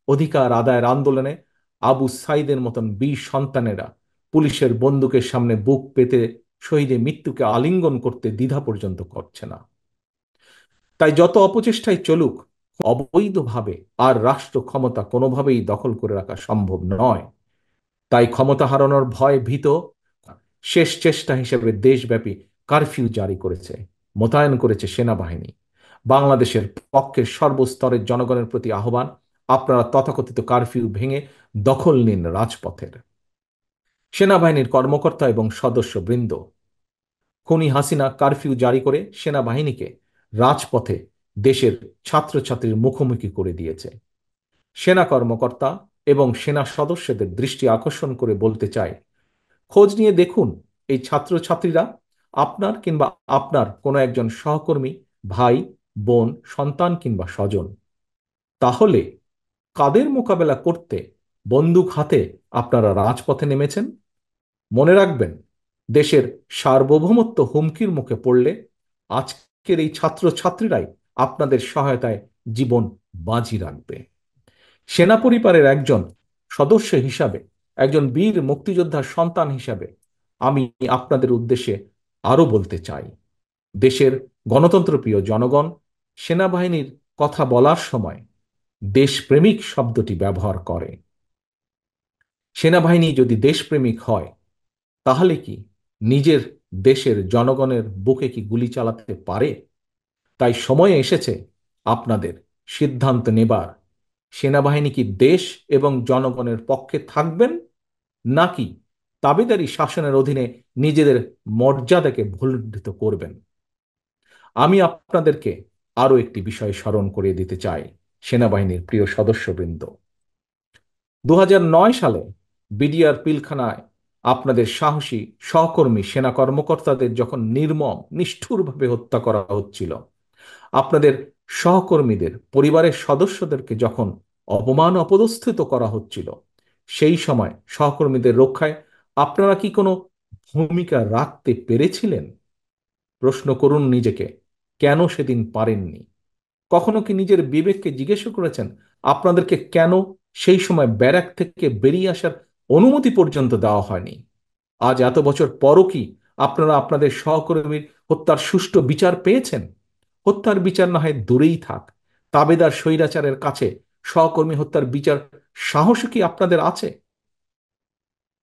অধিকার আদায়ের আন্দোলনে আবু সাইদের মতন বীর সন্তানেরা পুলিশের বন্দুকের সামনে বুক পেতে শহীদের মৃত্যুকে আলিঙ্গন করতে দ্বিধা পর্যন্ত করছে না। তাই যত অপচেষ্টাই চলুক, অবৈধভাবে আর রাষ্ট্র ক্ষমতা কোনোভাবেই দখল করে রাখা সম্ভব নয়। তাই ক্ষমতা হারানোর ভয় ভীত শেষ চেষ্টা হিসেবে দেশব্যাপী কারফিউ জারি করেছে, মোতায়েন করেছে সেনাবাহিনী। বাংলাদেশের পক্ষের সর্বস্তরের জনগণের প্রতি আহ্বান, আপনারা তথাকথিত কারফিউ ভেঙে দখল নিন রাজপথের। সেনাবাহিনীর কর্মকর্তা এবং সদস্যবৃন্দ, খুনি হাসিনা কারফিউ জারি করে সেনাবাহিনীকে রাজপথে দেশের ছাত্রছাত্রীর মুখোমুখি করে দিয়েছে। সেনা কর্মকর্তা এবং সেনা সদস্যদের দৃষ্টি আকর্ষণ করে বলতে চাই, খোঁজ নিয়ে দেখুন এই ছাত্রছাত্রীরা আপনার কিংবা আপনার কোনো একজন সহকর্মী, ভাই, বোন, সন্তান কিংবা স্বজন। তাহলে কাদের মোকাবেলা করতে বন্দুক হাতে আপনারা রাজপথে নেমেছেন? মনে রাখবেন, দেশের সার্বভৌমত্ব হুমকির মুখে পড়লে আজকের এই ছাত্রছাত্রীরাই আপনাদের সহায়তায় জীবন বাজি রাখবে। সেনা পরিবারের একজন সদস্য হিসাবে, একজন বীর মুক্তিযোদ্ধার সন্তান হিসাবে আমি আপনাদের উদ্দেশ্যে আরো বলতে চাই, দেশের গণতন্ত্রপ্রিয় জনগণ সেনাবাহিনীর কথা বলার সময় দেশপ্রেমিক শব্দটি ব্যবহার করে। সেনাবাহিনী যদি দেশপ্রেমিক হয়, তাহলে কি নিজের দেশের জনগণের বুকে কি গুলি চালাতে পারে? তাই সময় এসেছে আপনাদের সিদ্ধান্ত নেবার, সেনাবাহিনী কি দেশ এবং জনগণের পক্ষে থাকবেন, নাকি তাবেদারি শাসনের অধীনে নিজেদের মর্যাদাকে ভুলুণ্ঠিত করবেন। আমি আপনাদেরকে আরো একটি বিষয় স্মরণ করিয়ে দিতে চাই, সেনাবাহিনীর প্রিয় সদস্যবৃন্দ। 2009 সালে বিডিআর পিলখানায় আপনাদের সাহসী সহকর্মী সেনা কর্মকর্তাদের যখন নির্মম নিষ্ঠুরভাবে হত্যা করা হচ্ছিল, আপনাদের সহকর্মীদের পরিবারের সদস্যদেরকে যখন অপমান অপদস্থিত করা হচ্ছিল, সেই সময় সহকর্মীদের রক্ষায় আপনারা কি কোনো ভূমিকা রাখতে পেরেছিলেন? প্রশ্ন করুন নিজেকে, কেন সেদিন পারেননি? কখনো কি নিজের বিবেককে জিজ্ঞেস করেছেন আপনাদেরকে কেন সেই সময় ব্যারাক থেকে বেরিয়ে আসার অনুমতি পর্যন্ত দেওয়া হয়নি? আজ এত বছর পরও কি আপনারা আপনাদের সহকর্মীর হত্যার সুষ্ঠু বিচার পেয়েছেন? হত্যার বিচার না হয় দূরেই থাক, তাবেদার স্বৈরাচারের কাছে সহকর্মী হত্যার বিচার সাহস কি আপনাদের আছে?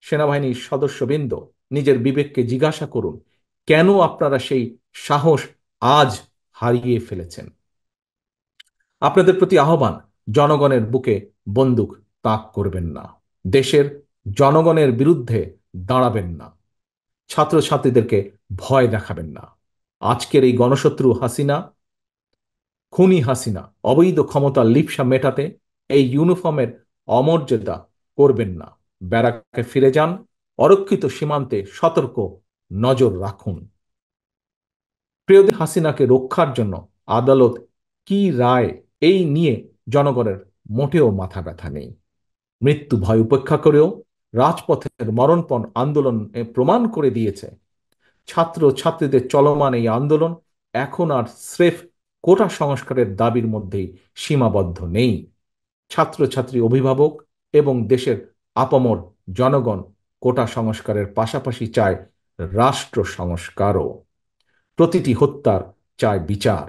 সেনাবাহিনীর সদস্যবৃন্দ, নিজের বিবেককে জিজ্ঞাসা করুন, কেন আপনারা সেই সাহস আজ হারিয়ে ফেলেছেন? আপনাদের প্রতি আহ্বান, জনগণের বুকে বন্দুক তাক করবেন না, দেশের জনগণের বিরুদ্ধে দাঁড়াবেন না, ছাত্রছাত্রীদেরকে ভয় দেখাবেন না। আজকের এই গণশত্রু হাসিনা, খুনি হাসিনা অবৈধ ক্ষমতার লিপ্সা মেটাতে এই ইউনিফর্মের অমর্যাদা করবেন না। ব্যারাকে ফিরে যান, অরক্ষিত সীমান্তে সতর্ক নজর রাখুন। প্রিয়দের হাসিনাকে রক্ষার জন্য আদালত কি রায়, এই নিয়ে জনগণের মোটেও মাথা ব্যথা নেই। মৃত্যু ভয় উপেক্ষা করেও রাজপথের মরণপণ আন্দোলন প্রমাণ করে দিয়েছে, ছাত্র ছাত্রীদের চলমান এই আন্দোলন এখন আর স্রেফ কোটা সংস্কারের দাবির মধ্যেই সীমাবদ্ধ নেই। ছাত্রছাত্রী, অভিভাবক এবং দেশের আপামর জনগণ কোটা সংস্কারের পাশাপাশি চায় রাষ্ট্র সংস্কারও। প্রতিটি হত্যার চায় বিচার।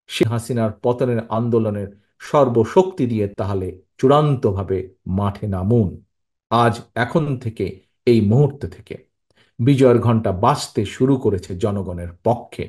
শেখ হাসিনার পতনের আন্দোলনের সর্বশক্তি দিয়ে তাহলে চূড়ান্তভাবে মাঠে নামুন। আজ, এখন থেকে, এই মুহূর্ত থেকে বিজয়ের ঘণ্টা বাজতে শুরু করেছে জনগণের পক্ষে।